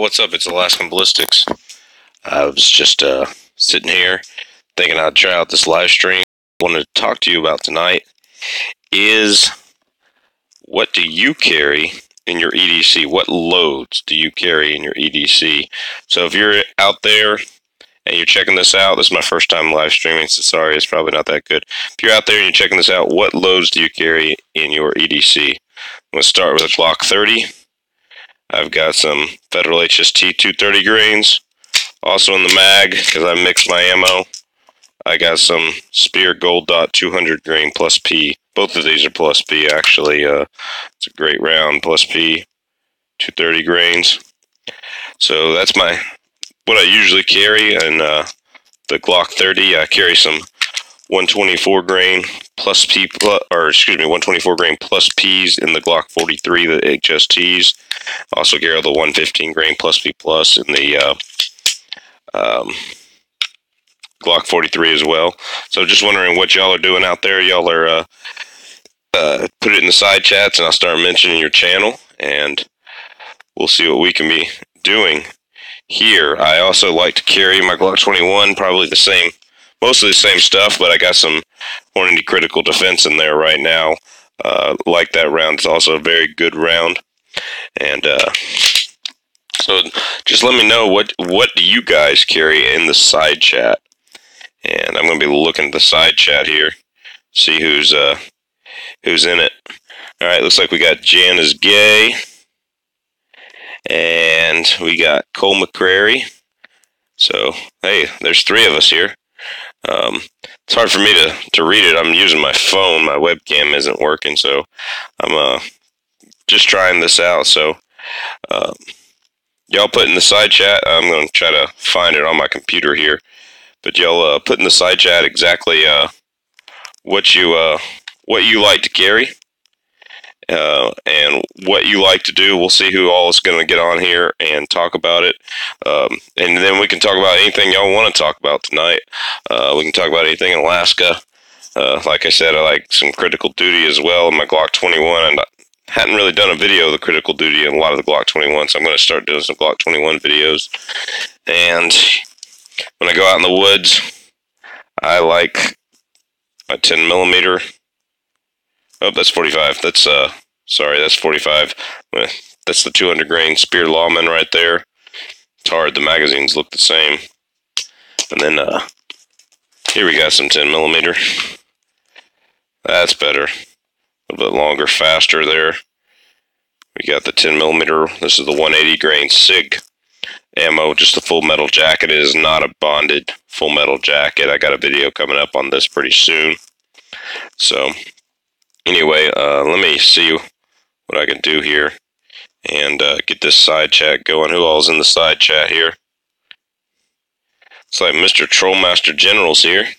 y'all, what's up? It's Alaskan Ballistics. I was just sitting here thinking I'd try out this live stream. What I wanted to talk to you about tonight is, what do you carry in your EDC? What loads do you carry in your EDC? So if you're out there and you're checking this out, this is my first time live streaming, so sorry, it's probably not that good. If you're out there and you're checking this out, what loads do you carry in your EDC? I'm going to start with a Glock 30. I've got some Federal HST 230 grains. Also in the mag, because I mixed my ammo, I got some Spear Gold Dot 200 grain plus P. Both of these are plus P, actually. It's a great round, plus P, 230 grains. So that's what I usually carry. And the Glock 30, I carry some 124 grain plus P, 124 grain plus Ps in the Glock 43, the HSTs. Also carry the 115 grain plus P plus in the Glock 43 as well. So just wondering what y'all are doing out there. Y'all are put it in the side chats, and I'll start mentioning your channel, and we'll see what we can be doing here. I also like to carry my Glock 21, probably the same, mostly the same stuff, but I got some Hornady Critical Defense in there right now. Like that round. It's also a very good round. And so just let me know what do you guys carry in the side chat. And I'm going to be looking at the side chat here, see who's in it. All right, looks like we got Jan is Gay, and we got Cole McCrary. So hey, there's three of us here. It's hard for me to read it. I'm using my phone. My webcam isn't working, so I'm just trying this out. So y'all put in the side chat. I'm going to try to find it on my computer here. But y'all put in the side chat exactly what you like to carry and what you like to do. We'll see who all is going to get on here and talk about it. And then we can talk about anything y'all want to talk about tonight. We can talk about anything in Alaska. Like I said, I like some critical duty as well in my Glock 21. And I hadn't really done a video of the critical duty in a lot of the Glock 21, so I'm going to start doing some Glock 21 videos. And when I go out in the woods, I like a 10 millimeter. Oh, that's 45. That's sorry, that's 45. That's the 200 grain Spear Lawman right there. It's hard. The magazines look the same. And then here we got some 10 millimeter. That's better. A little bit longer, faster there. We got the 10 millimeter. This is the 180 grain SIG ammo, just a full metal jacket. It is not a bonded full metal jacket. I got a video coming up on this pretty soon. So anyway, let me see what I can do here and get this side chat going. Who all's in the side chat here? It's like Mr. Trollmaster General's here.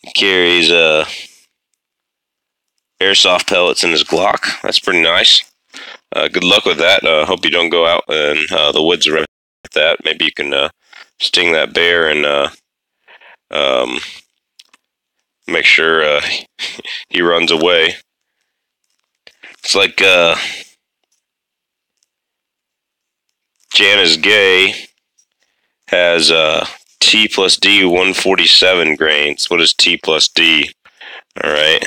He carries airsoft pellets in his Glock. That's pretty nice. Good luck with that. Hope you don't go out in the woods with that. Maybe you can sting that bear and make sure he runs away. It's like Jan is Gay has T plus D 147 grains. What is T plus D? All right.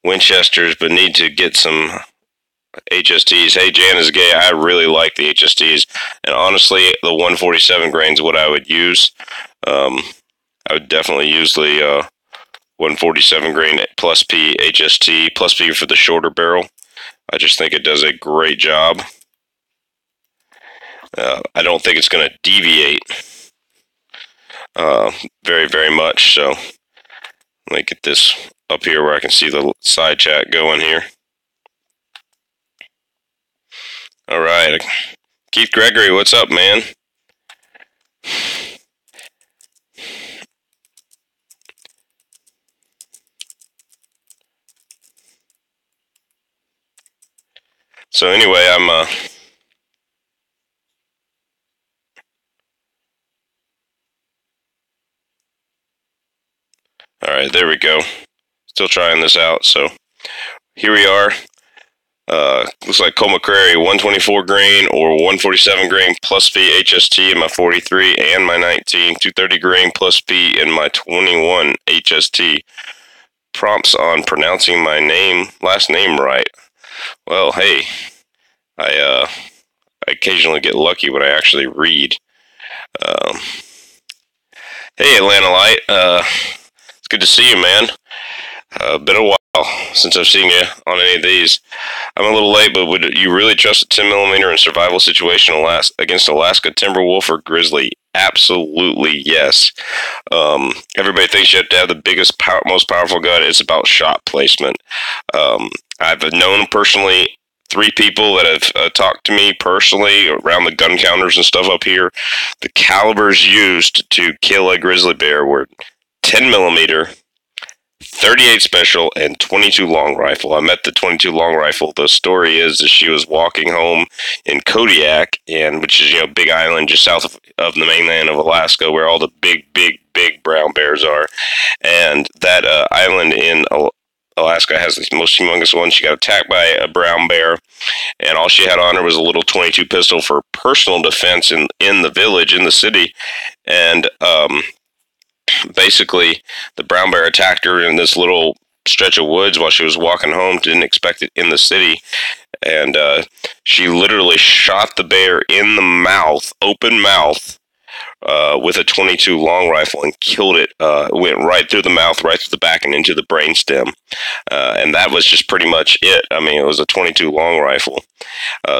Winchesters, but need to get some HSTs. Hey, Jan is Gay, I really like the HSTs, and honestly, the 147 grains what I would use. I would definitely use the 147 grain plus P HST, plus P for the shorter barrel. I just think it does a great job. I don't think it's going to deviate very, very much, so let me get this up here where I can see the side chat going here. All right, Keith Gregory, what's up, man? So anyway, I'm all right, there we go. Still trying this out. So here we are. looks like Cole McCrary, 124 grain or 147 grain plus P HST in my 43 and my 19, 230 grain plus P in my 21 HST. Prompts on pronouncing my last name right. Well, hey, I occasionally get lucky when I actually read. Um, hey, Atlanta Light, it's good to see you, man. Been a while since I've seen you on any of these. I'm a little late, but would you really trust a 10mm in survival situation against Alaska timber wolf or grizzly? Absolutely yes. Everybody thinks you have to have the biggest, most powerful gun. It's about shot placement. I've known personally 3 people that have talked to me personally around the gun counters and stuff up here. The calibers used to kill a grizzly bear were 10mm, 38 special, and 22 long rifle. I met the 22 long rifle. The story is that she was walking home in Kodiak, which is Big Island just south of the mainland of Alaska, where all the big brown bears are. And that island in Alaska has the most humongous one. She got attacked by a brown bear, and all she had on her was a little 22 pistol for personal defense in the village, in the city. And basically, the brown bear attacked her in this little stretch of woods while she was walking home. Didn't expect it in the city. And she literally shot the bear in the mouth, open mouth, with a 22 long rifle and killed it. Went right through the mouth, right through the back, and into the brainstem. And that was just pretty much it. I mean, it was a 22 long rifle.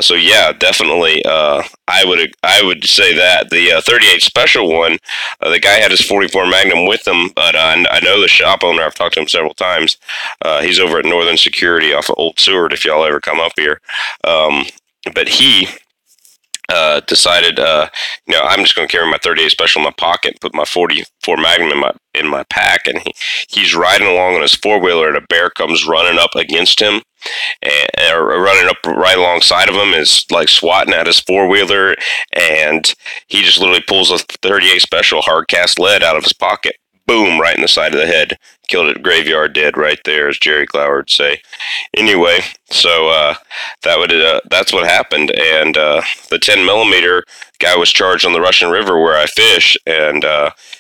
So yeah, definitely, I would say that the 38 special one, the guy had his 44 Magnum with him, but I know the shop owner. I've talked to him several times. He's over at Northern Security off of Old Seward. If y'all ever come up here, but he decided, I'm just going to carry my 38 special in my pocket, put my 44 Magnum in my pack, and he's riding along on his 4-wheeler, and a bear comes running up against him, and running up right alongside of him, is like swatting at his 4-wheeler, and he just literally pulls a 38 special hard cast lead out of his pocket. Boom, right in the side of the head. Killed it graveyard dead right there, as Jerry Clower would say. Anyway, so that's what happened. And the 10mm guy was charged on the Russian River where I fish, and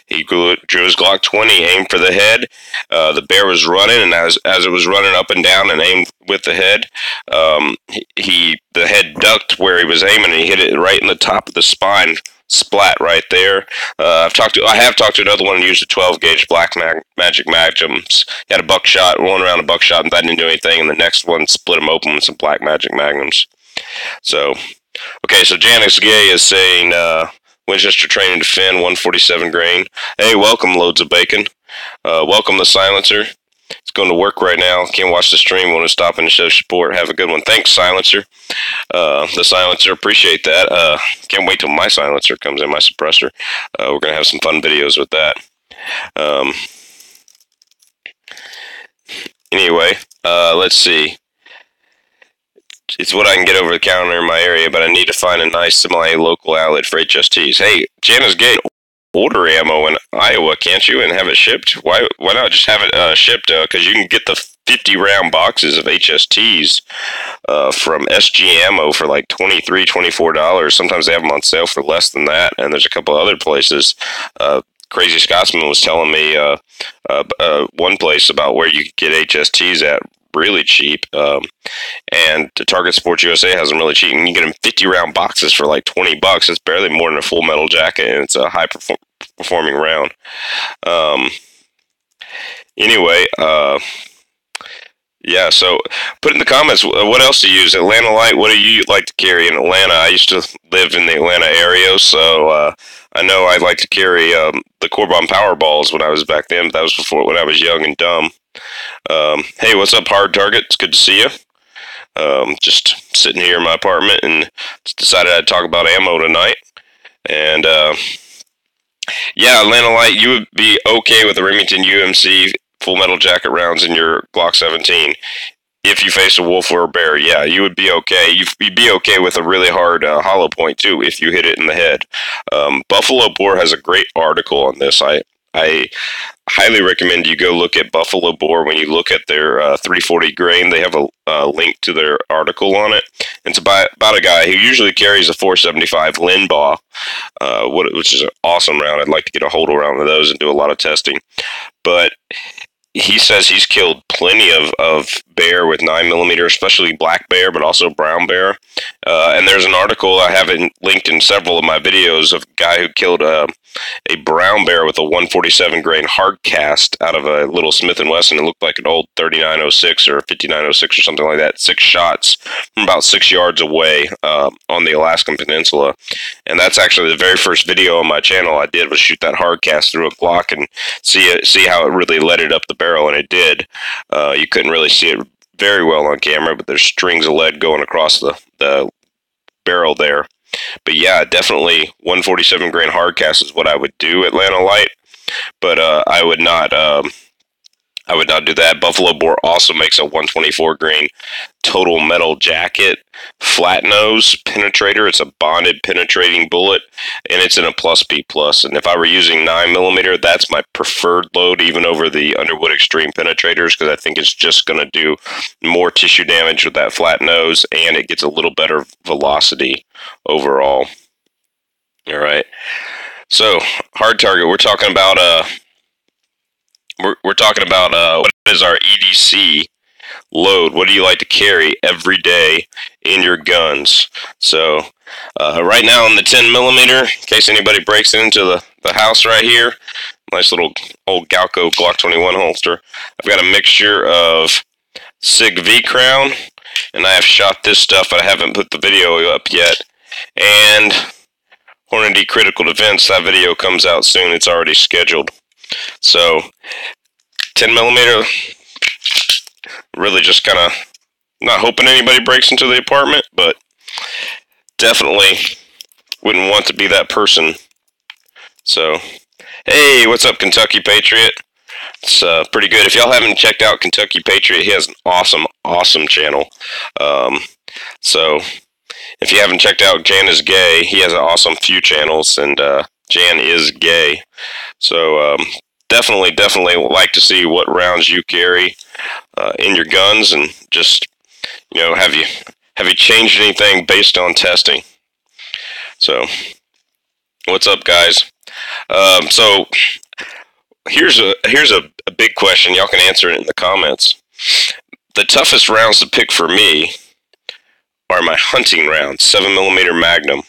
he drew his Glock 20, aimed for the head. The bear was running, and as it was running up and down and aimed with the head, the head ducked where he was aiming, and he hit it right in the top of the spine. Splat right there. I have talked to another one who used a 12-gauge Black Magic Magnums. He had a buckshot, one round of buckshot, and that didn't do anything, and the next one split him open with some Black Magic Magnums. So, okay, so Janice Gay is saying, Winchester Training to Finn, 147 grain. Hey, welcome, Loads of Bacon. Welcome, the Silencer. It's going to work right now. Can't watch the stream. Want to stop and show support. Have a good one. Thanks, Silencer. The Silencer, appreciate that. Can't wait till my Silencer comes in, my suppressor. We're going to have some fun videos with that. Anyway, let's see. It's what I can get over the counter in my area, but I need to find a nice semi-local outlet for HSTs. Hey, Janice Gate, order ammo in Iowa, can't you, and have it shipped? Why not just have it shipped? Because you can get the 50-round boxes of HSTs from SG Ammo for like $23, $24. Sometimes they have them on sale for less than that, and there's a couple other places. Crazy Scotsman was telling me one place about where you could get HSTs at really cheap, and the Target Sports USA has them really cheap, and you get them 50-round boxes for like $20. It's barely more than a full metal jacket, and it's a high-performing round. Anyway, yeah, so put in the comments, what else do you use? Atlanta Light, what do you like to carry in Atlanta? I used to live in the Atlanta area, so I know I like to carry the Corbon Powerballs when I was back then, but that was before, when I was young and dumb. Hey, what's up, Hard Target? It's good to see you. Just sitting here in my apartment and just decided I'd talk about ammo tonight. And yeah, Atlanta Light, you would be okay with the Remington UMC full metal jacket rounds in your Glock 17 if you faced a wolf or a bear. Yeah, you would be okay. You'd be okay with a really hard hollow point too if you hit it in the head. Buffalo Boar has a great article on this. I I highly recommend you go look at Buffalo Bore. When you look at their 340 grain, they have a link to their article on it. It's about a guy who usually carries a 475 Linbaugh, which is an awesome round. I'd like to get a hold around of those and do a lot of testing. But he says he's killed plenty of bear with 9mm, especially black bear, but also brown bear. And there's an article I have linked in several of my videos of a guy who killed a brown bear with a 147 grain hard cast out of a little Smith & Wesson. It looked like an old 3906 or 5906 or something like that. 6 shots from about 6 yards away on the Alaskan Peninsula. And that's actually the very first video on my channel I did, was shoot that hard cast through a Glock and see how it really let it up the barrel, and it did. You couldn't really see it very well on camera, but there's strings of lead going across the barrel there. But yeah, definitely 147 grain hard cast is what I would do at Atlanta Light, but I would not do that. Buffalo Bore also makes a 124 grain total metal jacket, flat nose penetrator. It's a bonded penetrating bullet, and it's in a plus P plus. And if I were using 9mm, that's my preferred load, even over the Underwood Extreme penetrators, because I think it's just going to do more tissue damage with that flat nose, and it gets a little better velocity overall. All right. So hard target. We're talking about what is our EDC load. What do you like to carry every day in your guns? So right now on the 10mm, in case anybody breaks into the house right here, nice little old Galco Glock 21 holster. I've got a mixture of SIG V Crown, and I have shot this stuff, but I haven't put the video up yet, and Hornady Critical Defense. That video comes out soon. It's already scheduled. So 10mm, really just kind of not hoping anybody breaks into the apartment, but definitely wouldn't want to be that person. So, hey, what's up, Kentucky Patriot? It's pretty good. If y'all haven't checked out Kentucky Patriot, he has an awesome channel. So, if you haven't checked out Jan is Gay, he has an awesome few channels, and Jan is gay. So, definitely like to see what rounds you carry in your guns, and just, you know, have you changed anything based on testing? So, what's up, guys? So here's a big question. Y'all can answer it in the comments. The toughest rounds to pick for me are my hunting rounds, 7mm Magnum.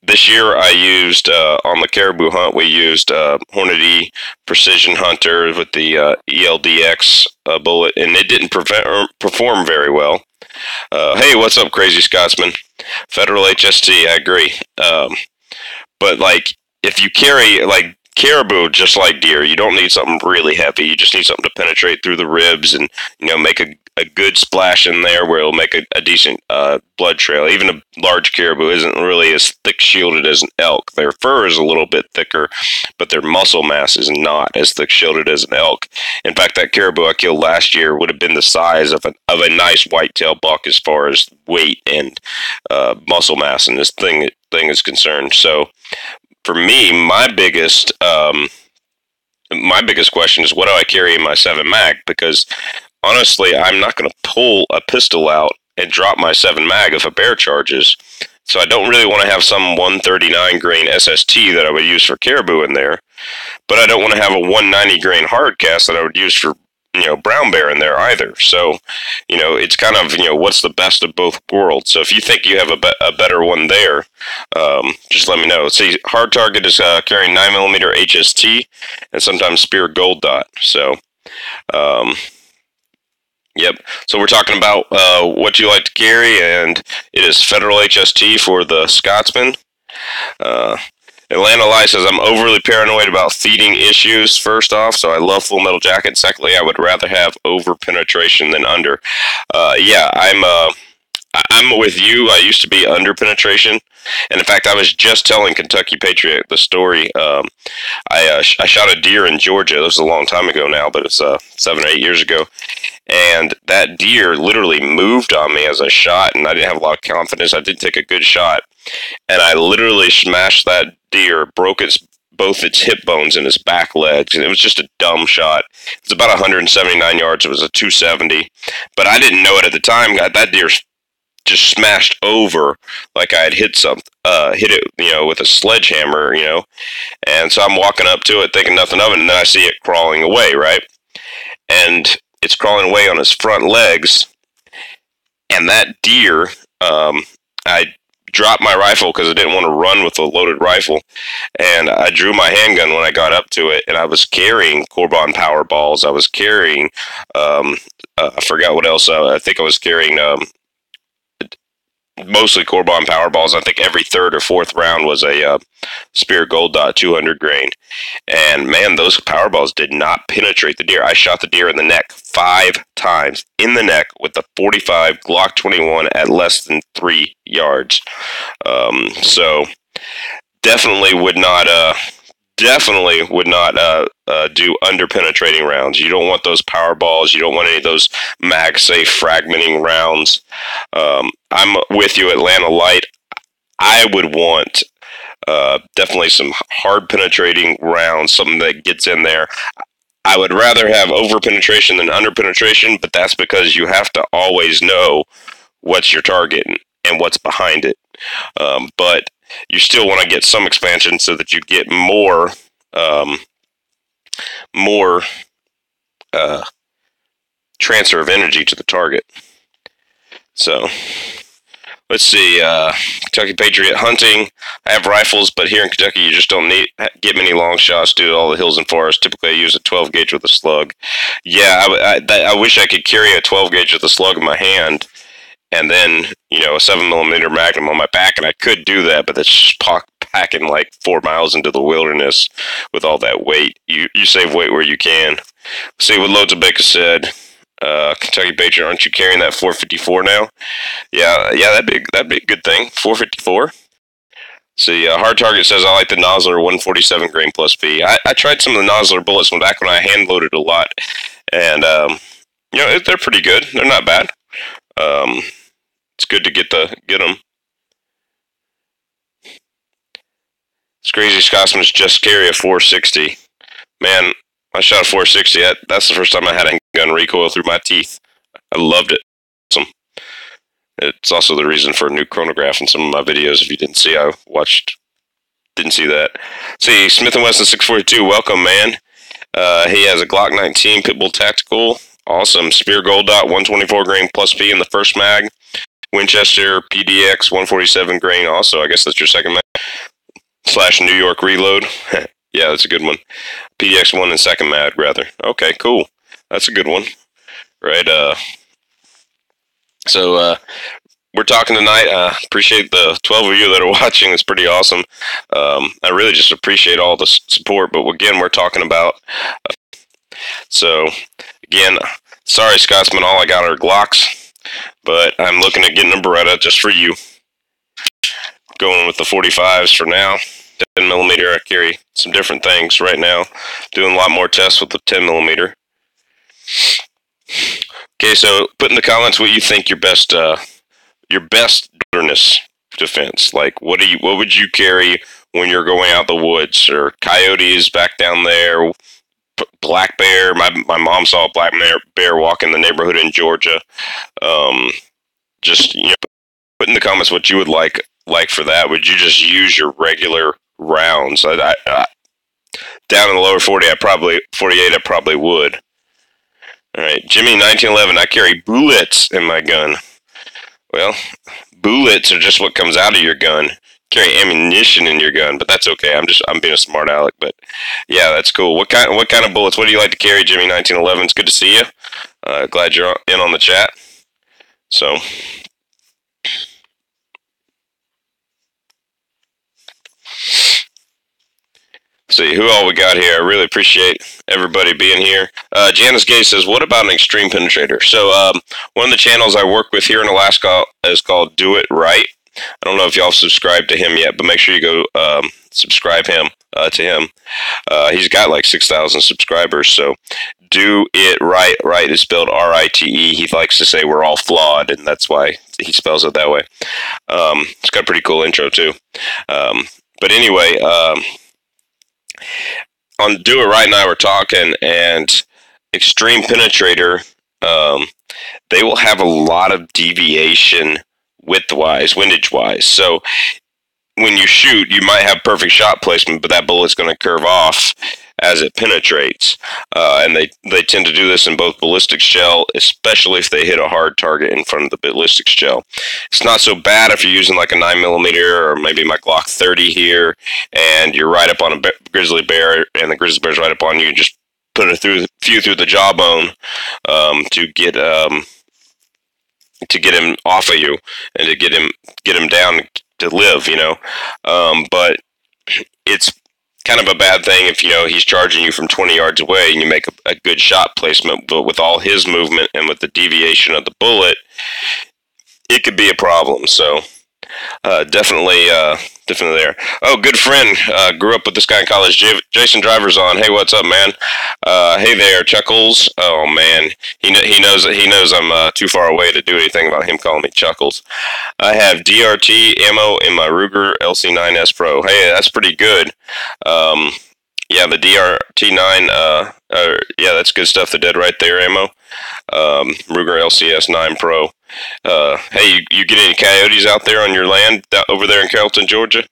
This year I used, on the caribou hunt, we used Hornady Precision Hunter with the ELDX bullet, and it didn't perform very well. Hey, what's up, Crazy Scotsman? Federal HST, I agree. But, like, if you carry, like, caribou, just like deer, you don't need something really heavy. You just need something to penetrate through the ribs and, you know, make a good splash in there where it'll make a decent blood trail. Even a large caribou isn't really as thick shielded as an elk. Their fur is a little bit thicker, but their muscle mass is not as thick shielded as an elk. In fact, that caribou I killed last year would have been the size of a nice whitetail buck as far as weight and muscle mass and this thing is concerned. So for me, my biggest question is, what do I carry in my 7 mag? Because honestly, I'm not going to pull a pistol out and drop my 7 mag if a bear charges. So I don't really want to have some 139 grain SST that I would use for caribou in there, but I don't want to have a 190 grain hard cast that I would use for, you know, brown bear in there either. So, you know, it's kind of, you know, what's the best of both worlds. So if you think you have a better one there, just let me know. See, Hard Target is carrying 9mm HST and sometimes Spear Gold Dot. So, yep. So we're talking about what you like to carry, and it is Federal HST for the Scotsman. Atlanta Light says, I'm overly paranoid about feeding issues, first off, so I love Full Metal Jacket. Secondly, I would rather have over penetration than under. Yeah, I'm with you. I used to be under penetration, and in fact, I was just telling Kentucky Patriot the story. I shot a deer in Georgia. This was a long time ago now, but it's 7 or 8 years ago. And that deer literally moved on me as I shot, and I didn't have a lot of confidence. I did take a good shot, and I literally smashed that deer, broke its both its hip bones and his back legs. And it was just a dumb shot. It's about 179 yards. It was a 270, but I didn't know it at the time. That deer just smashed over like I had hit it, with a sledgehammer, And so I'm walking up to it thinking nothing of it, and then I see it crawling away, right? And it's crawling away on his front legs, and that deer, I dropped my rifle because I didn't want to run with a loaded rifle, and I drew my handgun when I got up to it, and I was carrying Corbon power balls. I was carrying, I forgot what else. I think I was carrying mostly Corbon power balls. I think every third or fourth round was a Spear Gold Dot 200 grain. And man, those power balls did not penetrate the deer. I shot the deer in the neck 5 times in the neck with the 45 Glock 21 at less than 3 yards. So definitely would not do under penetrating rounds. You don't want those power balls. You don't want any of those mag safe fragmenting rounds. I'm with you, Atlanta Light. I would want definitely some hard penetrating rounds, something that gets in there. I would rather have over penetration than under penetration, but that's because you have to always know what's your target and what's behind it. But you still want to get some expansion so that you get more transfer of energy to the target. So let's see. Kentucky Patriot hunting. I have rifles, but here in Kentucky you just don't get many long shots due to all the hills and forests. Typically I use a 12 gauge with a slug. Yeah, I wish I could carry a 12 gauge with a slug in my hand and then, a 7mm Magnum on my back, and I could do that, but that's just packing like 4 miles into the wilderness with all that weight. You save weight where you can. See what Loads of Baker said. Kentucky Patriot, aren't you carrying that 454 now? Yeah, that'd be a good thing. 454. See, Hard Target says I like the Nosler 147 grain plus B. I tried some of the Nosler bullets back when I hand loaded a lot, and they're pretty good. They're not bad. It's good to get them. It's crazy Scotsman's just carry a 460. Man, I shot a 460. That's the first time I had a gun recoil through my teeth. I loved it. Awesome. It's also the reason for a new chronograph in some of my videos. If you didn't see, didn't see that. See, Smith & Wesson 642, welcome, man. He has a Glock 19 Pitbull Tactical. Awesome. Spear Gold Dot 124 grain plus B in the first mag. Winchester PDX 147 grain also. I guess that's your second mag. / New York Reload. Yeah, that's a good one. PDX 1 and second mag, rather. Okay, cool. That's a good one. Right, so we're talking tonight. Appreciate the 12 of you that are watching. It's pretty awesome. I really just appreciate all the support, but again, we're talking about... So, again, sorry, Scotsman, all I got are Glocks, but I'm looking at getting a Beretta just for you. Going with the 45s for now. 10mm, I carry some different things right now. Doing a lot more tests with the 10mm. Okay, so put in the comments what you think your best wilderness defense. Like, what would you carry when you're going out the woods, or coyotes back down there? Black bear. My mom saw a black bear walk in the neighborhood in Georgia. Just put in the comments what you would like for that. Would you just use your regular rounds? Down in the lower 48, I probably would. All right, Jimmy 1911. I carry bullets in my gun. Well, bullets are just what comes out of your gun. Carry ammunition in your gun, but that's okay. I'm being a smart aleck, but yeah, that's cool. What kind of bullets? What do you like to carry, Jimmy 1911? It's good to see you. Glad you're in on the chat. So, see who all we got here. I really appreciate everybody being here. Janice Gay says, what about an extreme penetrator? So one of the channels I work with here in Alaska is called Do It Right. I don't know if y'all subscribed to him yet, but make sure you go subscribe to him. He's got like 6,000 subscribers, so Do It Right. Right is spelled R-I-T-E. He likes to say we're all flawed, and that's why he spells it that way. It's got a pretty cool intro, too. But anyway, On Do It Right and I were talking, and Extreme Penetrator, um, they will have a lot of deviation width-wise, windage-wise. So when you shoot, you might have perfect shot placement, but that bullet's going to curve off as it penetrates. And they tend to do this in both ballistic shell, especially if they hit a hard target in front of the ballistic shell. It's not so bad if you're using like a 9mm or maybe my Glock 30 here, and you're right up on a grizzly bear, and the grizzly bear's right up on you. Just put a few through the jawbone to get him off of you and to get him down to live, but it's kind of a bad thing if he's charging you from 20 yards away and you make a good shot placement, but with all his movement and with the deviation of the bullet, it could be a problem. So definitely there. Oh, good friend. Grew up with this guy in college. Jason Driver's on. Hey, what's up, man? Hey there, Chuckles. Oh man, he knows I'm too far away to do anything about him calling me Chuckles. I have DRT ammo in my Ruger LC9S Pro. Hey, that's pretty good. Yeah, the DRT9. Yeah, that's good stuff. The dead right there ammo. Ruger LCS9 Pro. Hey, you get any coyotes out there on your land over there in Carrollton, Georgia?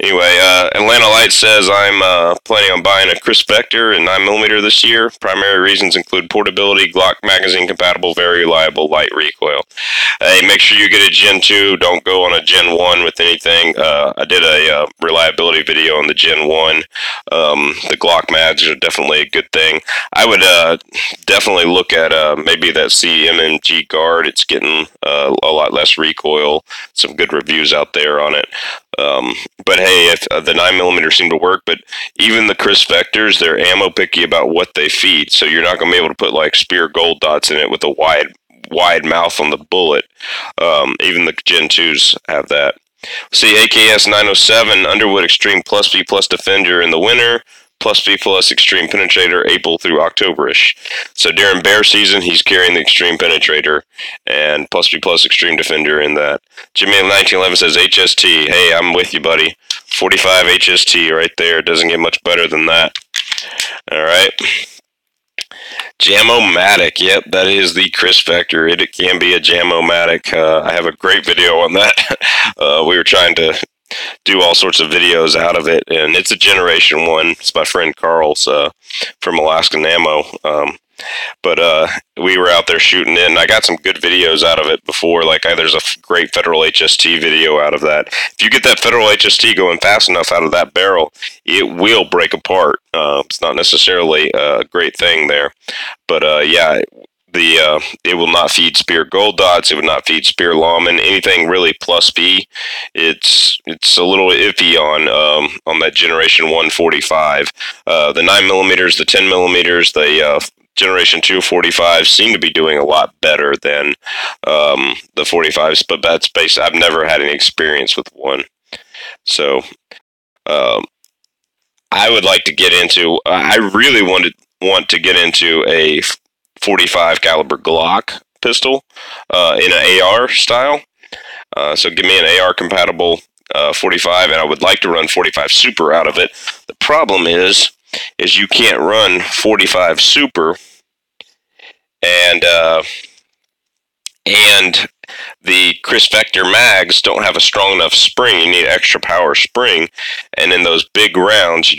Anyway, Atlanta Light says I'm planning on buying a Chris Vector and 9mm this year. Primary reasons include portability, Glock magazine compatible, very reliable, light recoil. Hey, make sure you get a Gen 2. Don't go on a Gen 1 with anything. I did a reliability video on the Gen 1. The Glock mags are definitely a good thing. I would definitely look at maybe that CMMG guard. It's getting a lot less recoil. Some good reviews out there on it. But hey, if the 9mm seem to work, but even the Chris Vectors, they're ammo picky about what they feed. So you're not going to be able to put like Spear gold dots in it with a wide mouth on the bullet. Even the Gen 2s have that. See, AKS 907 Underwood Extreme Plus V Plus Defender in the winter. Plus V Plus Extreme Penetrator April through Octoberish. So during bear season, he's carrying the Extreme Penetrator and Plus V Plus Extreme Defender in that. Jimmy 1911 says HST. Hey, I'm with you, buddy. 45 HST right there. Doesn't get much better than that. All right. Jam-O-Matic. Yep, that is the Chris Vector. It can be a Jam-O-Matic. I have a great video on that. We were trying to do all sorts of videos out of it, and it's a Generation 1. It's my friend Carl's from Alaskan Ammo. But we were out there shooting it, and I got some good videos out of it before. Like, there's a great Federal HST video out of that. If you get that Federal HST going fast enough out of that barrel, it will break apart. It's not necessarily a great thing there. But yeah, it will not feed Spear gold dots. It would not feed Spear lawman. Anything really plus B. It's a little iffy on that Generation 145. The 9mm, the 10mm, the Generation 2 45 seem to be doing a lot better than the 45s, but that's based. I've never had any experience with one, so I would like to get into. I really want to get into a 45 caliber Glock pistol in an AR style. So give me an AR compatible 45, and I would like to run 45 Super out of it. The problem is you can't run 45 Super and the Chris Vector mags don't have a strong enough spring. You need extra power spring, and in those big rounds,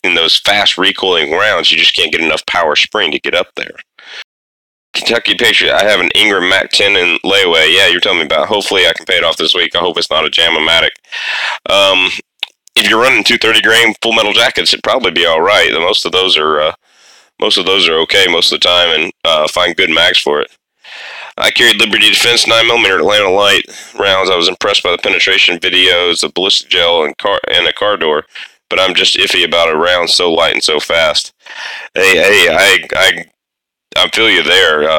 in those fast recoiling rounds, you just can't get enough power spring to get up there. Kentucky Patriot, I have an Ingram Mac 10 in layaway. Yeah, you're telling me about. Hopefully, I can pay it off this week. I hope it's not a Jam-O-Matic. If you're running 230 grain Full Metal Jackets, it'd probably be all right. Most of those are okay most of the time, and find good mags for it. I carried Liberty Defense 9mm Atlanta Light rounds. I was impressed by the penetration videos, the ballistic gel, and a car door, but I'm just iffy about a round so light and so fast. Hey, I feel you there.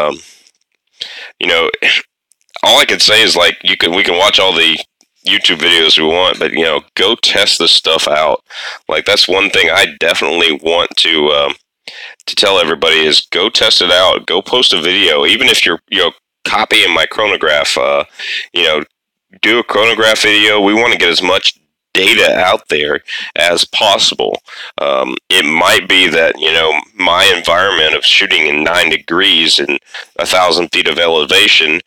All I can say is like we can watch all the YouTube videos we want, but go test this stuff out. Like that's one thing I definitely want to tell everybody is go test it out. Go post a video, even if you're copying my chronograph. Do a chronograph video. We want to get as much data out there as possible. It might be that, my environment of shooting in 9 degrees and 1,000 feet of elevation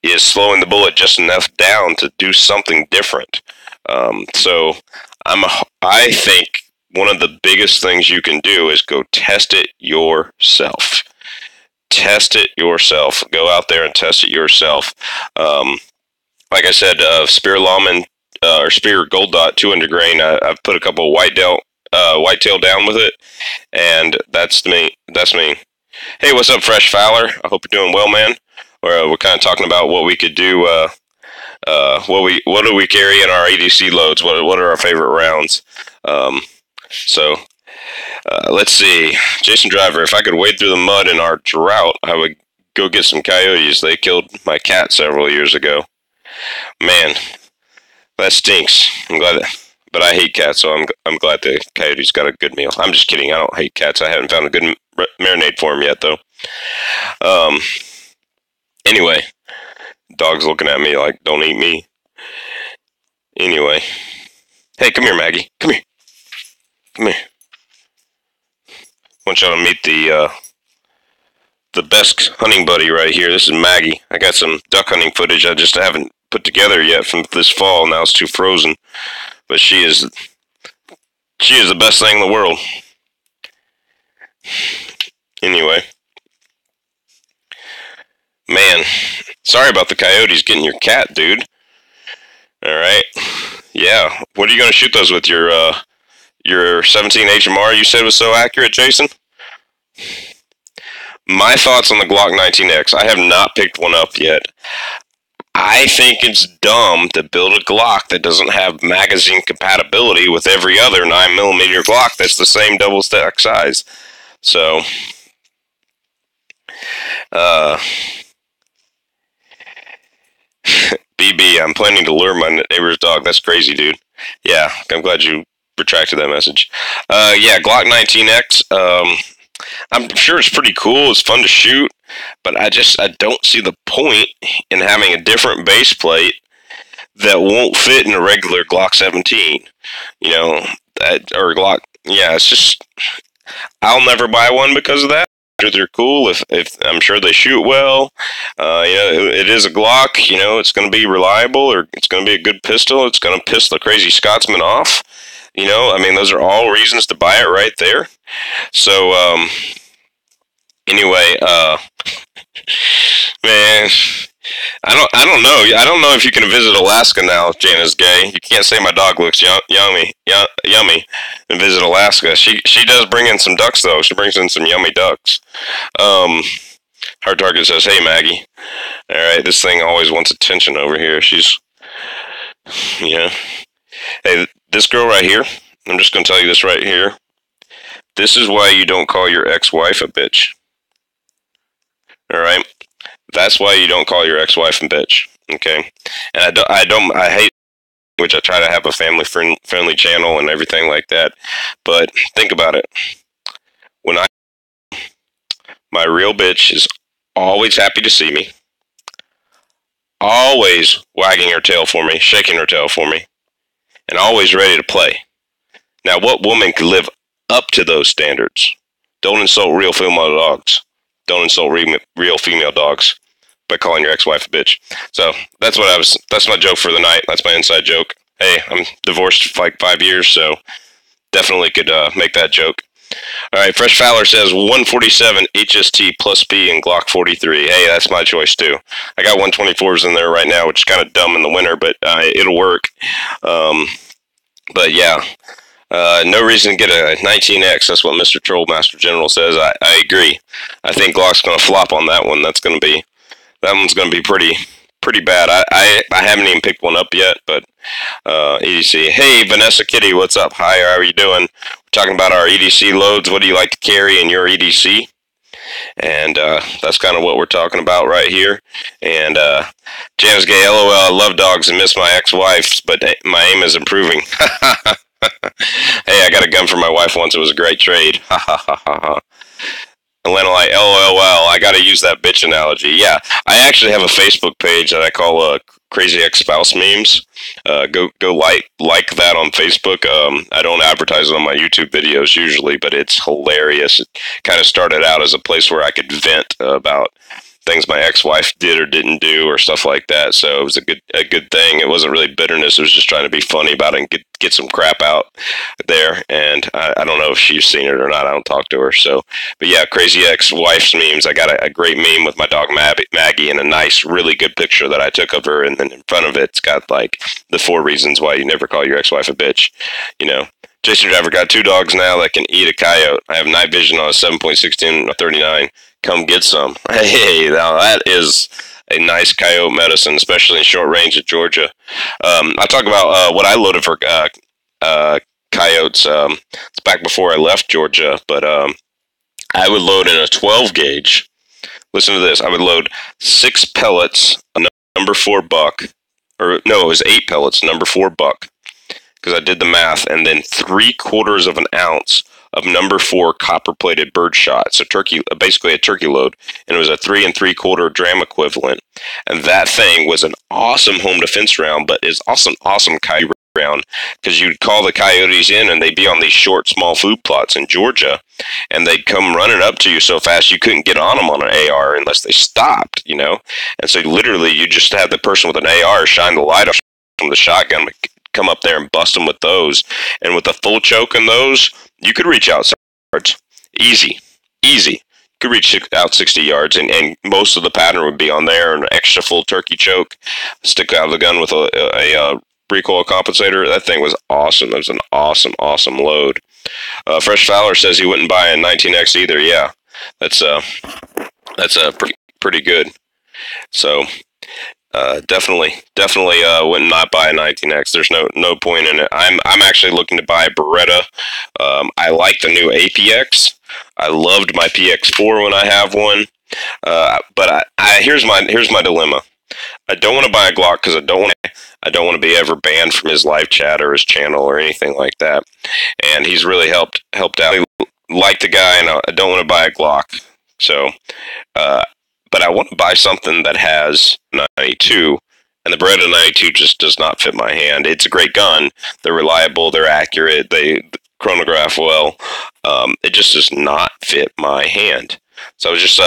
is slowing the bullet just enough down to do something different. So I think one of the biggest things you can do is go test it yourself. Test it yourself. Go out there and test it yourself. Like I said, Spear Lawman or Spear Gold Dot 200 grain. I've put a couple of whitetail down with it, and that's me. That's me. Hey, what's up, Fresh Fowler? I hope you're doing well, man. We're kind of talking about what we could do. What do we carry in our EDC loads? What are our favorite rounds? Let's see. Jason Driver, if I could wade through the mud in our drought, I would go get some coyotes. They killed my cat several years ago. Man, that stinks. But I hate cats, so I'm glad the coyotes got a good meal. I'm just kidding. I don't hate cats. I haven't found a good marinade for them yet, though. Anyway, dog's looking at me like, don't eat me. Anyway. Hey, come here, Maggie. Come here. Come here. I want y'all to meet the best hunting buddy right here. This is Maggie. I got some duck hunting footage I just haven't put together yet from this fall. Now it's too frozen. But she is the best thing in the world. Anyway. Man, sorry about the coyotes getting your cat, dude. Alright. Yeah. What are you going to shoot those with? Your 17 HMR you said was so accurate, Jason? My thoughts on the Glock 19X. I have not picked one up yet. I think it's dumb to build a Glock that doesn't have magazine compatibility with every other 9mm Glock that's the same double stack size. So, BB, I'm planning to lure my neighbor's dog. That's crazy, dude. Yeah, I'm glad you retracted that message. Yeah, Glock 19X. I'm sure it's pretty cool. It's fun to shoot, but I don't see the point in having a different base plate that won't fit in a regular Glock 17. Or Glock. Yeah, it's just I'll never buy one because of that. They're cool if I'm sure they shoot well. It is a Glock. It's going to be reliable, or it's going to be a good pistol. It's going to piss the crazy Scotsman off. Those are all reasons to buy it right there. So, anyway, man, I don't know. I don't know if you can visit Alaska now, Jana's gay. You can't say my dog looks yummy and visit Alaska. She does bring in some ducks, though. She brings in some yummy ducks. Hard Target says, hey, Maggie. All right, this thing always wants attention over here. Hey, this girl right here, I'm just going to tell you this right here. This is why you don't call your ex-wife a bitch. All right? That's why you don't call your ex-wife a bitch. Okay? And I hate, which I try to have a family-friendly channel and everything like that. But think about it. My real bitch is always happy to see me. Always wagging her tail for me, shaking her tail for me. And always ready to play. Now, what woman could live up to those standards? Don't insult real female dogs. Don't insult real female dogs by calling your ex-wife a bitch. So that's my joke for the night. That's my inside joke. Hey, I'm divorced for like 5 years, so definitely could make that joke. All right, Fresh Fowler says 147 HST plus P and Glock 43. Hey, that's my choice too. I got 124s in there right now, which is kind of dumb in the winter, but it'll work. But yeah, no reason to get a 19X. That's what Mr. Trollmaster General says. I agree. I think Glock's going to flop on that one. That one's going to be pretty bad. I haven't even picked one up yet, but EDC. Hey, Vanessa Kitty, what's up? Hi, how are you doing? We're talking about our EDC loads. What do you like to carry in your EDC? And that's kind of what we're talking about right here. And James Gay, LOL, I love dogs and miss my ex-wife, but my aim is improving. Hey, I got a gun for my wife once. It was a great trade. Ha ha ha ha ha. Atlanta LOL, I got to use that bitch analogy. Yeah, I actually have a Facebook page that I call Crazy Ex-Spouse memes. Go like that on Facebook. I don't advertise it on my YouTube videos usually, but it's hilarious. It kind of started out as a place where I could vent about things my ex-wife did or didn't do or stuff like that. So it was a good thing. It wasn't really bitterness. It was just trying to be funny about it and get some crap out there. And I don't know if she's seen it or not. I don't talk to her. So, but yeah, Crazy Ex-Wife's memes. I got a great meme with my dog Maggie and a nice, really good picture that I took of her. And then in front of it, it's got like the 4 reasons why you never call your ex-wife a bitch. You know, Jason Driver got 2 dogs now that can eat a coyote. I have night vision on a 7.16 39. Come get some. Hey, now that is a nice coyote medicine, especially in short range of Georgia. I talk about what I loaded for coyotes. It's back before I left Georgia, but I would load in a 12 gauge. Listen to this. I would load 6 pellets, a number 4 buck, or no, it was 8 pellets, number 4 buck, because I did the math, and then 3/4 of an ounce of number 4 copper-plated birdshot. So turkey, basically a turkey load, and it was a 3 3/4 dram equivalent. And that thing was an awesome home defense round, but is also an awesome coyote round because you'd call the coyotes in, and they'd be on these short, small food plots in Georgia, and they'd come running up to you so fast you couldn't get on them on an AR unless they stopped, you know. And so literally, you just had the person with an AR shine the light from the shotgun, come up there and bust them with those, and with a full choke in those, you could reach out 60 yards. Easy. You could reach out 60 yards, and most of the pattern would be on there, an extra full turkey choke, stick out of the gun with a recoil compensator. That thing was awesome. It was an awesome load. Fresh Fowler says he wouldn't buy a 19X either. Yeah, that's pretty good. So definitely would not buy a 19X. There's no point in it. I'm actually looking to buy a Beretta. I like the new APX. I loved my PX4 when I have one. But here's my dilemma. I don't want to buy a Glock because I don't want to be ever banned from his live chat or his channel or anything like that. And he's really helped out. I like the guy, and I don't want to buy a Glock. So, but I want to buy something that has 92, and the Beretta 92 just does not fit my hand. It's a great gun. They're reliable. They're accurate. They chronograph well. It just does not fit my hand. So I was just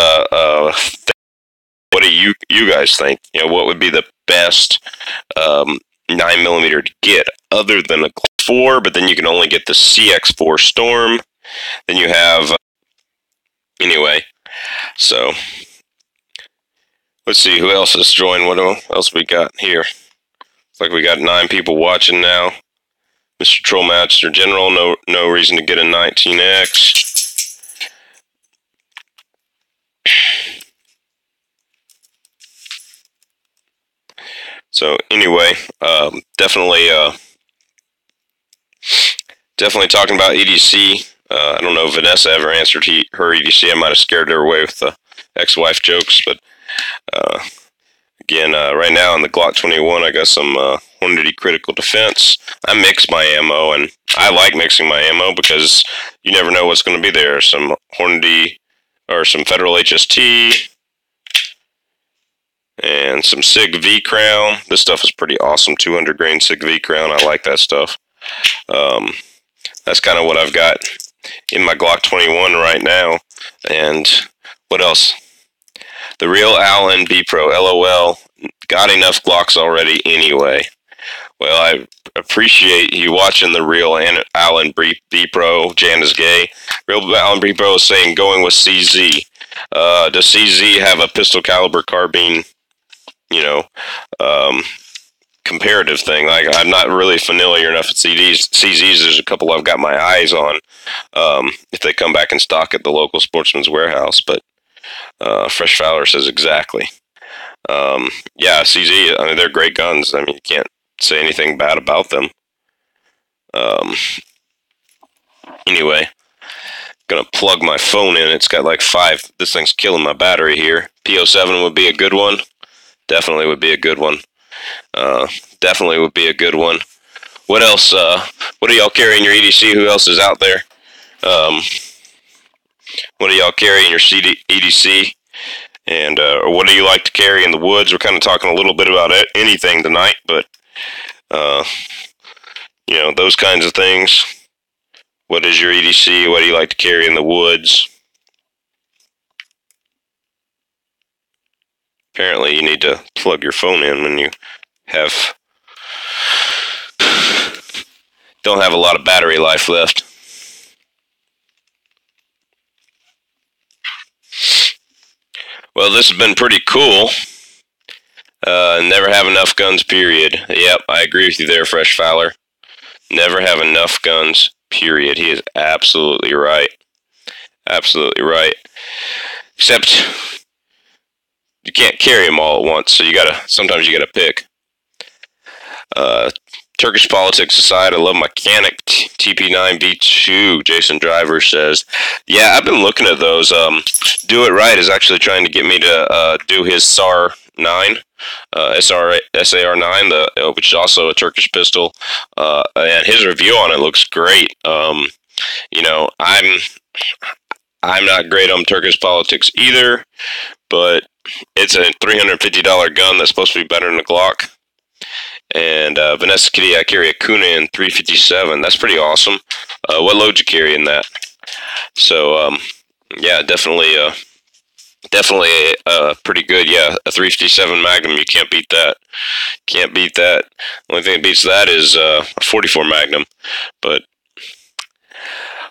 what do you guys think? You know, what would be the best 9mm to get other than a Glock 4? But then you can only get the CX4 Storm. Then you have anyway. So let's see who else has joined. What else we got here? It's like we got 9 people watching now. Mr. Trollmaster General, no reason to get a 19X. So anyway, definitely talking about EDC. I don't know if Vanessa ever answered her EDC. I might have scared her away with the ex-wife jokes, but again, right now in the Glock 21, I got some Hornady Critical Defense. I mix my ammo, and I like mixing my ammo because you never know what's going to be there. Some Hornady or some Federal HST. And some SIG V Crown. This stuff is pretty awesome. 200 grain SIG V Crown. I like that stuff. That's kind of what I've got in my Glock 21 right now. And what else? The real Alan B Pro. LOL. Got enough Glocks already anyway. Well, I appreciate you watching the real Alan B Pro. Jan is gay. Real Alan B Pro is saying going with CZ. Does CZ have a pistol caliber carbine? You know, comparative thing. Like, I'm not really familiar enough with CZs. There's a couple I've got my eyes on. If they come back in stock at the local Sportsman's Warehouse, but Fresh Fowler says exactly. Yeah, CZ. I mean, they're great guns. I mean, you can't say anything bad about them. Anyway, gonna plug my phone in. It's got like 5. This thing's killing my battery here. PO7 would be a good one. Definitely would be a good one. Definitely would be a good one. What else? What do y'all carry in your EDC? Who else is out there? What do y'all carry in your EDC? And or what do you like to carry in the woods? We're kind of talking a little bit about anything tonight, but uh, those kinds of things. What is your EDC? What do you like to carry in the woods? Apparently, you need to plug your phone in when you have don't have a lot of battery life left. Well, this has been pretty cool. Never have enough guns, period. Yep, I agree with you there, Fresh Fowler. Never have enough guns, period. He is absolutely right. Absolutely right. Except you can't carry them all at once, so sometimes you gotta pick. Turkish politics aside, I love mechanic TP9B2. Jason Driver says, yeah, I've been looking at those. Do It Right is actually trying to get me to do his SAR 9, SAR9, which is also a Turkish pistol. And his review on it looks great. I'm not great on Turkish politics either, but it's a $350 gun that's supposed to be better than a Glock. And Vanessa Kitty, I carry a Kunin 357. That's pretty awesome. What load you carry in that? So yeah, definitely pretty good. Yeah, a 357 Magnum. You can't beat that. Can't beat that. The only thing that beats that is a 44 Magnum. But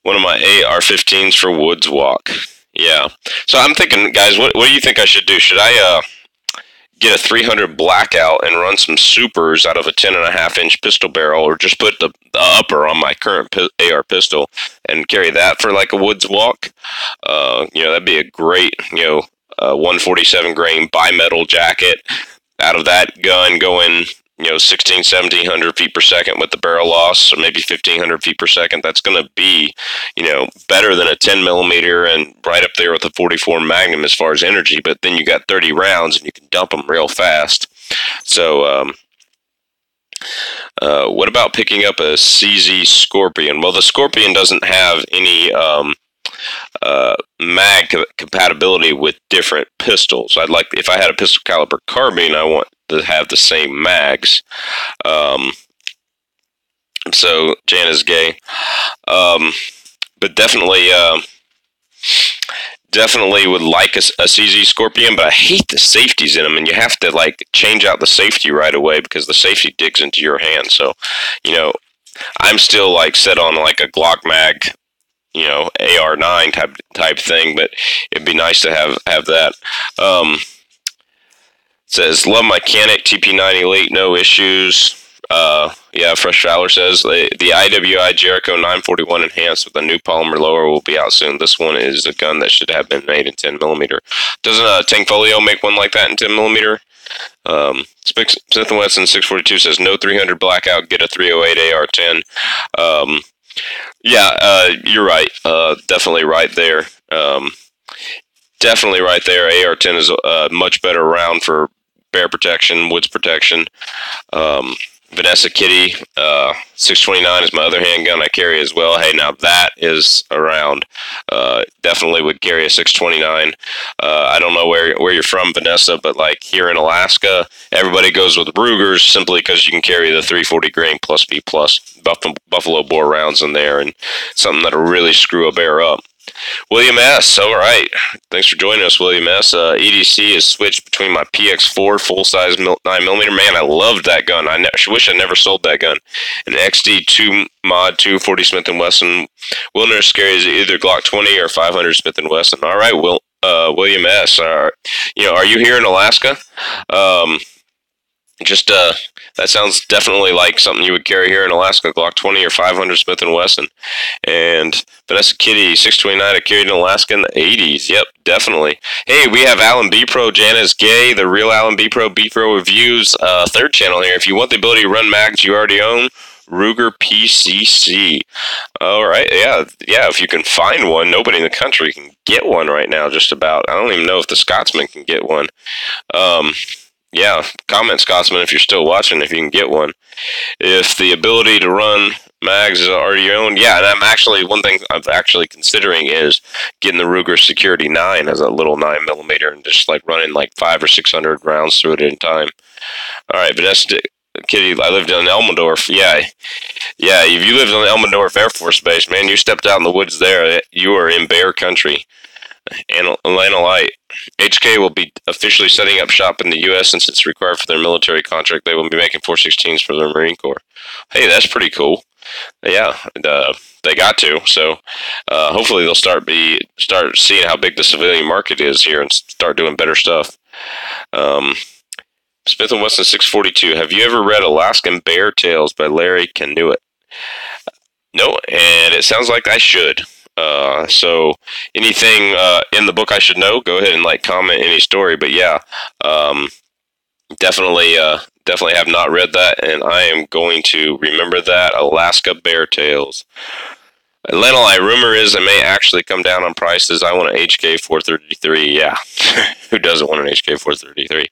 one of my AR-15s for Woods Walk. Yeah. So I'm thinking, guys, what do you think I should do? Should I get a 300 blackout and run some supers out of a 10.5-inch pistol barrel, or just put the upper on my current AR pistol and carry that for like a woods walk? That'd be a great, 147 grain bimetal jacket out of that gun going, 1700 feet per second with the barrel loss, or maybe 1500 feet per second. That's going to be, better than a 10 millimeter and right up there with a 44 Magnum as far as energy. But then you got 30 rounds and you can dump them real fast. So, what about picking up a CZ Scorpion? Well, the Scorpion doesn't have any mag compatibility with different pistols. If I had a pistol caliber carbine, I want to have the same mags. So Jan is gay, but definitely would like a CZ Scorpion. But I hate the safeties in them, and you have to change out the safety right away because the safety digs into your hand. So, I'm still set on a Glock mag, AR9 type thing, but it'd be nice to have that. Says, love mechanic, TP9 Elite, no issues. Yeah, Fresh Fowler says, the IWI Jericho 941 Enhanced with a new polymer lower will be out soon. This one is a gun that should have been made in 10 millimeter. Doesn't Tankfolio make one like that in 10 millimeter? Smith & Wesson 642 says, no 300 blackout, get a 308 AR-10. Yeah, you're right. Definitely right there. Definitely right there. AR-10 is a much better round for bear protection, woods protection. Vanessa Kitty 629 is my other handgun I carry as well. Hey, now that is a round. Definitely would carry a 629. I don't know where you're from, Vanessa, but here in Alaska, everybody goes with Rugers simply because you can carry the 340 grain plus B plus buffalo bore rounds in there, and something that'll really screw a bear up. William S. All right. Thanks for joining us, William S. EDC is switched between my PX4 full-size 9mm. Man, I loved that gun. I wish I never sold that gun. An XD2 Mod 240 Smith & Wesson. Wilderness carries either Glock 20 or 500 Smith & Wesson. All right, William S. Are you here in Alaska? That sounds definitely like something you would carry here in Alaska, Glock 20 or 500 Smith & Wesson. And Vanessa Kitty, 629, I carried in Alaska in the 80s. Yep, definitely. Hey, we have Alan B. Pro, Jana's Gay, the real Alan B. Pro, Reviews, third channel here. If you want the ability to run mags you already own, Ruger PCC. All right, yeah, if you can find one, nobody in the country can get one right now, just about. I don't even know if the Scotsman can get one. Yeah, comment, Scotsman, if you're still watching, if you can get one. If the ability to run Mags are your own. Yeah, and I'm actually, one thing I'm actually considering is getting the Ruger Security 9 as a little 9mm and just like running like 500 or 600 rounds through it in time. All right, Vanessa Kitty, I lived in Elmendorf. Yeah, yeah. If you lived on Elmendorf Air Force Base, man, you stepped out in the woods there. You are in bear country. And Atlanta Light. HK will be officially setting up shop in the U.S. since it's required for their military contract. They will be making 416s for their Marine Corps. Hey, that's pretty cool. Yeah, they got to. So hopefully they'll start seeing how big the civilian market is here and start doing better stuff. Smith & Wesson 642. Have you ever read Alaskan Bear Tales by Larry Canuett? No, and it sounds like I should. So anything in the book I should know, go ahead and like comment any story. But yeah, definitely have not read that, and I am going to remember that. Alaska Bear Tales. Atlanta, rumor is it may actually come down on prices. I want an HK 433. Yeah, who doesn't want an HK 433?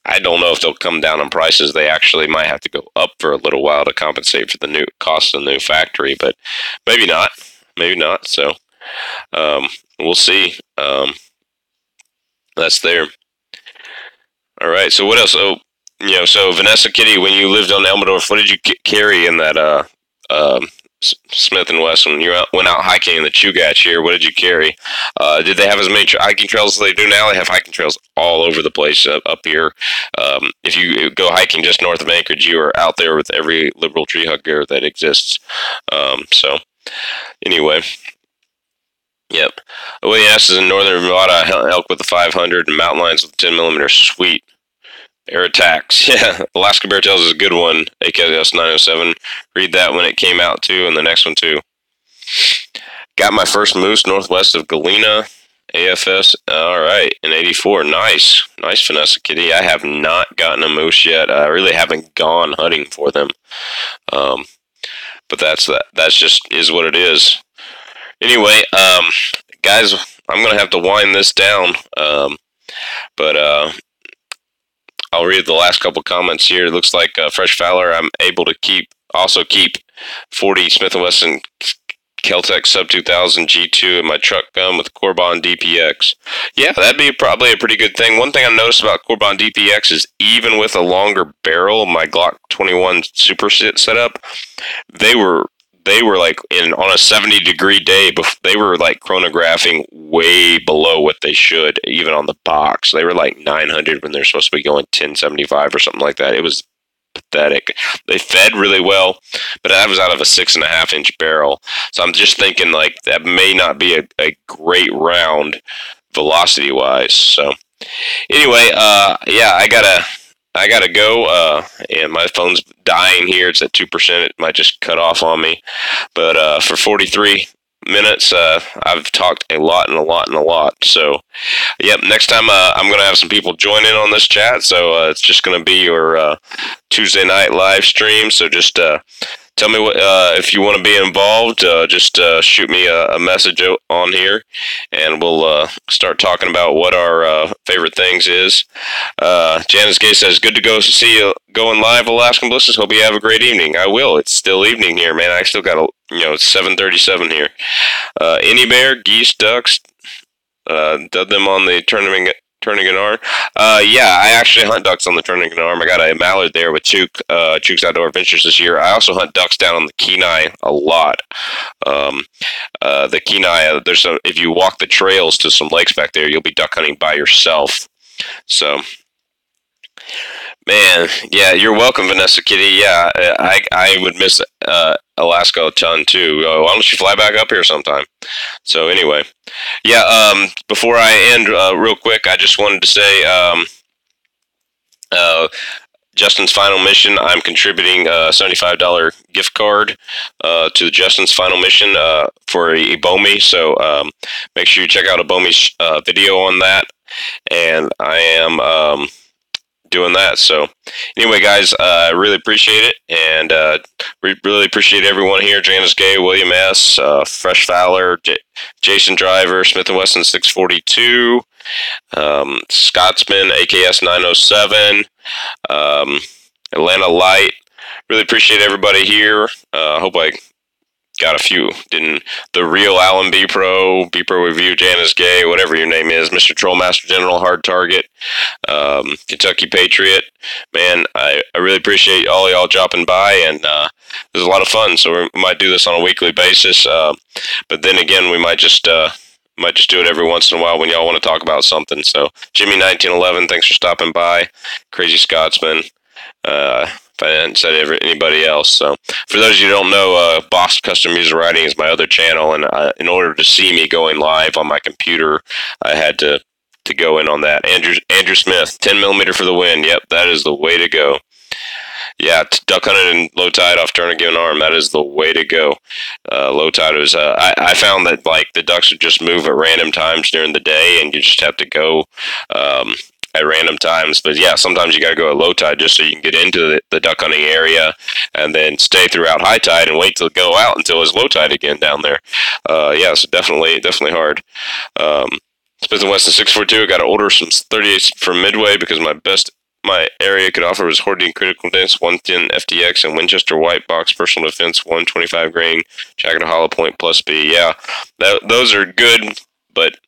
I don't know if they'll come down on prices. They actually might have to go up for a little while to compensate for the new cost of the new factory, but maybe not. Maybe not. So we'll see. That's there. All right. So what else? So so Vanessa Kitty, when you lived on Elmendorf, what did you carry in that Smith and Wesson when you went out hiking in the Chugach here? What did you carry? Did they have as many hiking trails as they do now? They have hiking trails all over the place up here. If you go hiking just north of Anchorage, you are out there with every liberal tree hugger that exists. So anyway, yep. OAS is in northern Nevada, elk with the 500 and mountain lions with 10mm. Sweet. Air attacks. Yeah, Alaska Bear Tales is a good one. AKS 907. Read that when it came out too, and the next one too. Got my first moose northwest of Galena. AFS. All right, in '84. Nice, nice, Vanessa Kitty. I have not gotten a moose yet. I really haven't gone hunting for them. But that's that. That's just is what it is. Anyway, guys, I'm gonna have to wind this down. But I'll read the last couple comments here. It looks like Fresh Fowler, I'm able to keep 40 Smith & Wesson Keltec Sub 2000 G2 in my truck gun with Corbon DPX. Yeah, that'd be probably a pretty good thing. One thing I noticed about Corbon DPX is even with a longer barrel, my Glock 21 Super setup, they were like on a 70-degree day, they were like chronographing way below what they should, even on the box. They were like 900 when they're supposed to be going 1075 or something like that. It was pathetic. They fed really well, but that was out of a 6.5-inch barrel. So I'm just thinking like that may not be a great round velocity wise. So anyway, yeah, I gotta go, and my phone's dying here. It's at 2%. It might just cut off on me. But for 43 minutes, I've talked a lot and a lot and a lot. So, yep, next time I'm going to have some people join in on this chat. So it's just going to be your Tuesday night live stream. So just tell me what if you want to be involved. Just shoot me a message on here, and we'll start talking about what our favorite things is. Janice Gay says, "Good to go see you going live, Alaskan Ballistics. Hope you have a great evening." I will. It's still evening here, man. I still got it's 7:37 here. Any bear, geese, ducks, did them on the Turnagain Arm. Yeah, I actually hunt ducks on the Turnagain Arm. I got a mallard there with Chook's Outdoor Adventures this year. I also hunt ducks down on the Kenai a lot. The Kenai, if you walk the trails to some lakes back there, you'll be duck hunting by yourself. So, man, yeah, you're welcome, Vanessa Kitty. Yeah, I would miss Alaska a ton too. Why don't you fly back up here sometime? So anyway, yeah. Before I end, real quick, I just wanted to say, Justin's Final Mission. I'm contributing a $75 gift card to Justin's Final Mission for Ebomi. So make sure you check out Ebomi's video on that. And I am doing that. So anyway, guys, I really appreciate it, and really appreciate everyone here: Janice Gay, William S., Fresh Fowler, Jason Driver, Smith & Wesson 642, Scotsman, AKS 907, Atlanta Light, really appreciate everybody here. I hope I got a few. Didn't the real Alan B Pro Review, Janice Gay, whatever your name is, Mr. Trollmaster General, Hard Target, Kentucky Patriot. Man, I really appreciate all y'all dropping by, and it was a lot of fun. So we might do this on a weekly basis, but then again, we might just do it every once in a while when y'all want to talk about something. So Jimmy 1911, thanks for stopping by. Crazy Scotsman. If I hadn't said anybody else. So, for those of you who don't know, Boss Custom User Writing is my other channel, and in order to see me going live on my computer, I had to go in on that. Andrew Smith, 10mm for the win. Yep, that is the way to go. Yeah, duck hunting and low tide off turn a given arm. That is the way to go. Low tide was. I found that like the ducks would just move at random times during the day, and you just have to go. At random times, but yeah, sometimes you got to go at low tide just so you can get into the duck hunting area, and then stay throughout high tide and wait to go out until it's low tide again down there. Yeah, so definitely hard. Smith & Wesson 642. I got to order some 38s from Midway because my area could offer was Hoarding Critical Dance 110 FTX and Winchester White Box Personal Defense 125 grain Jacket Hollow Point plus B. Yeah, those are good, but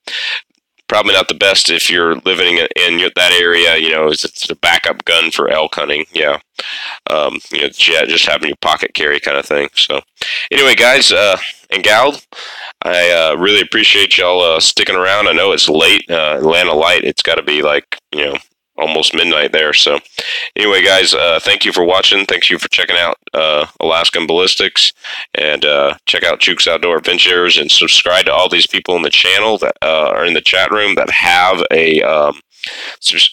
probably not the best if you're living in that area. You know, it's a backup gun for elk hunting. Yeah, just having your pocket carry kind of thing. So, anyway, guys and gal, I really appreciate y'all sticking around. I know it's late, Atlanta light. It's got to be like almost midnight there. So, anyway, guys, thank you for watching. Thank you for checking out Alaskan Ballistics, and check out Chooks Outdoor Adventures, and subscribe to all these people in the channel that are in the chat room that have a